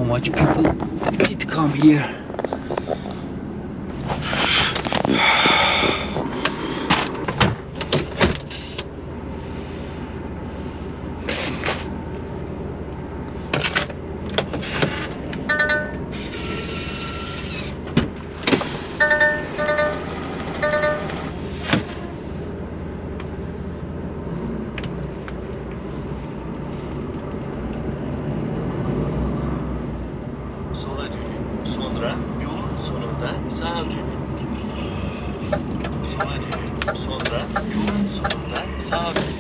much people did come here. Sonra yolun sonunda sağa dönün. Sola dönün. Sonra yolun sonunda sağa dönün.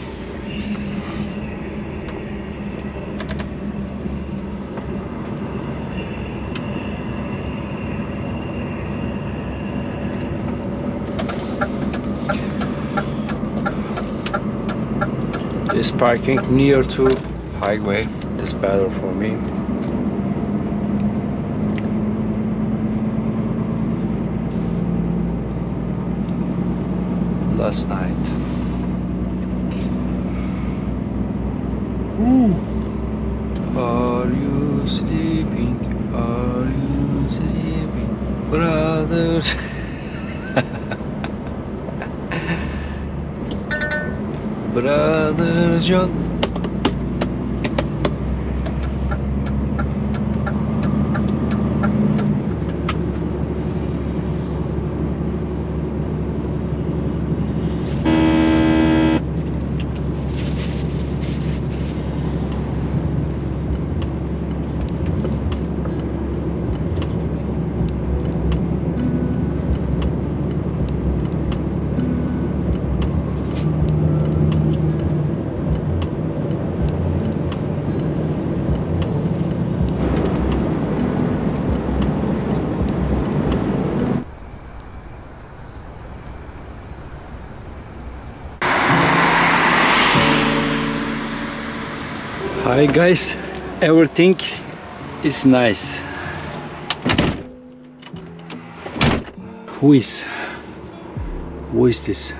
This parking near to highway is better for me. Last night. Ooh. Are you sleeping? Are you sleeping, brothers? Brother John. Hi guys, everything is nice. Who is this?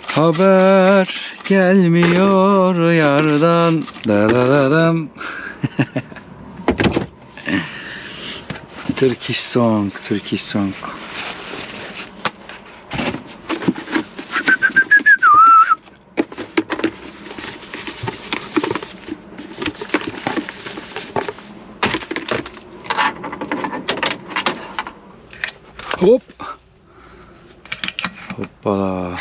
Haber gelmiyor yardan. Dararam. Turkish song, Turkish song. Hop. Hoppala.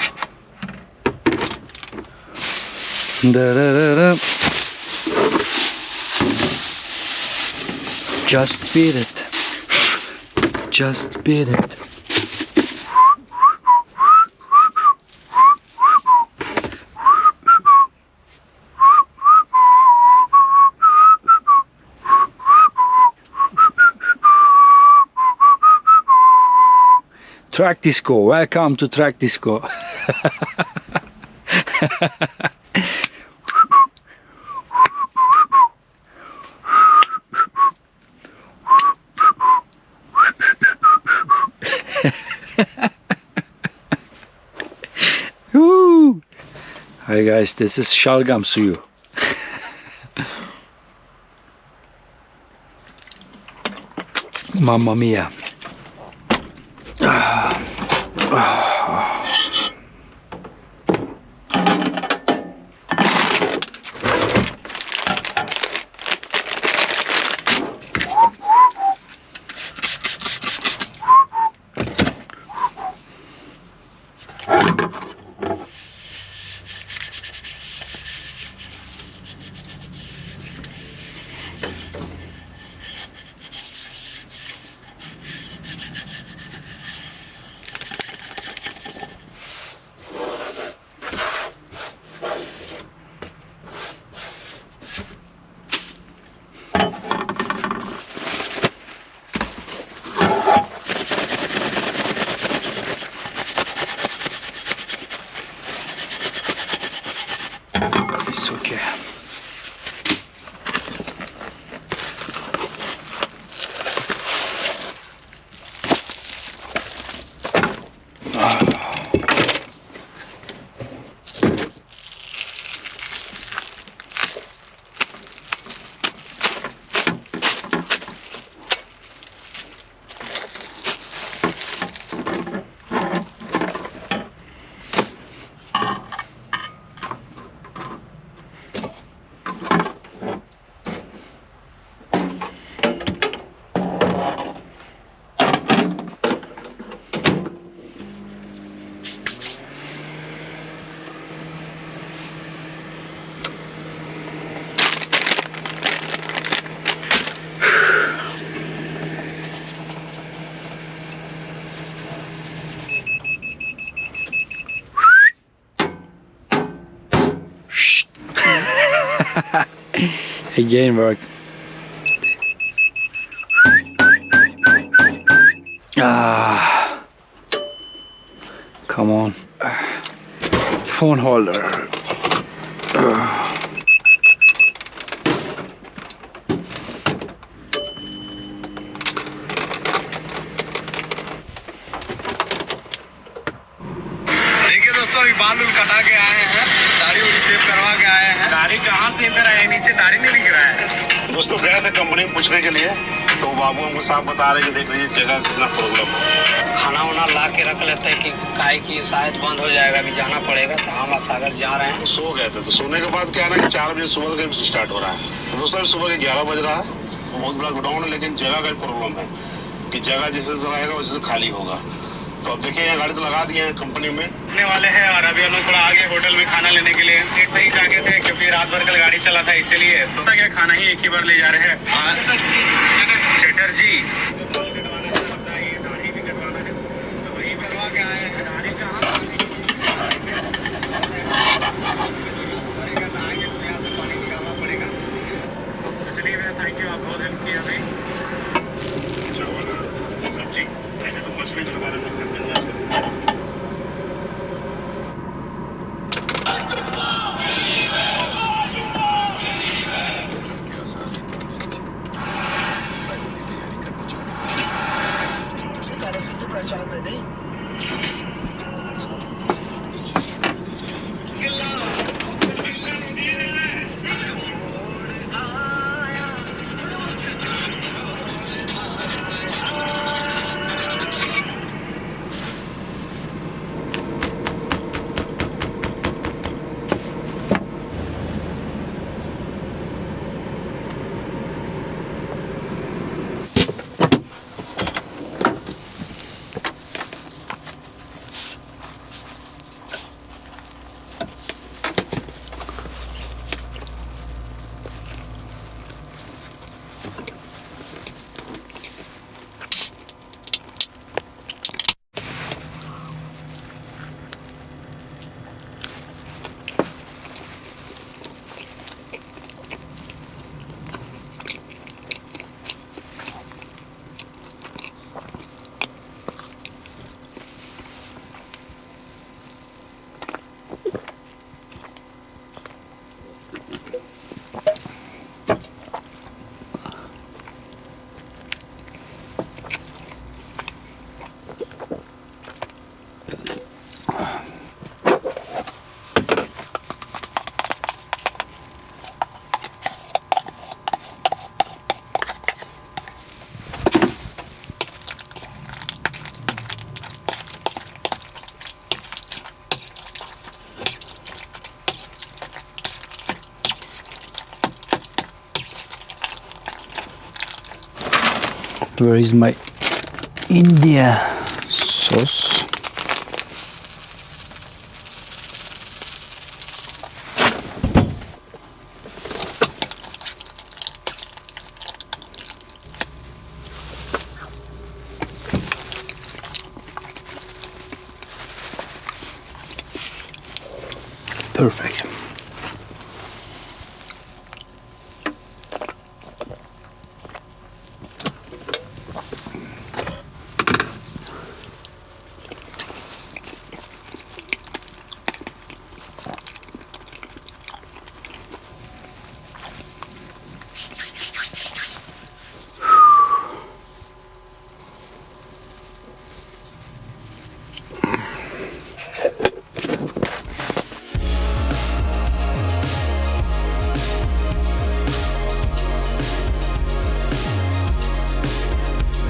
Dararara. Just beat it. Just beat it. Track disco, welcome to track disco. Woo! Hi guys, this is şalgam suyu. Mamma mia. It's okay. Again work. Ah, come on. Phone holder. देखिए दोस्तों, अभी बाल उल कटा के आए हैं, दाढ़ी उड़ी शेव करवा के आए हैं। दाढ़ी कहाँ शेव कराए हैं? नीचे दाढ़ी नहीं दिख रहा है। दोस्तों गए थे कंपनी में पूछने के लिए, तो बाबू हमको साहब बता रहे कि देख लीजिए जगह कितना प्रॉब्लम है। खाना वाना ला के रख लेते हैं कि काहे की शायद बंद हो जाएगा, अभी जाना पड़ेगा। तो हम सागर जा रहे हैं। तो सो गए थे, तो सोने के बाद क्या है ना कि 4 बजे सुबह करीब से स्टार्ट हो रहा है। तो दोस्तों सुबह के 11 बज रहा है। बहुत बड़ा गोडाउन है, लेकिन जगह का प्रॉब्लम है कि जगह जैसे से रहेगा वैसे खाली होगा। तो अब देखिए यहाँ गाड़ी तो लगा दिए हैं कंपनी में, ने वाले हैं। और अभी हम लोग थोड़ा आगे होटल में खाना लेने के लिए एक सही जाके थे, क्योंकि रात भर कल गाड़ी चला था, इसीलिए तो क्या खाना ही एक ही बार ले जा रहे हैं। चटर्जी दाढ़ी भी कटवाना है, तो वही करवा के आए हैं। दाढ़ी कहाँ पानी निकालना पड़ेगा। इसलिए मैं थैंक यू, आप बहुत हेल्प किया भाई। सब्जी ऐसे तो मछली के बारे में करते हैं आजकल। Where is my India sauce? Perfect.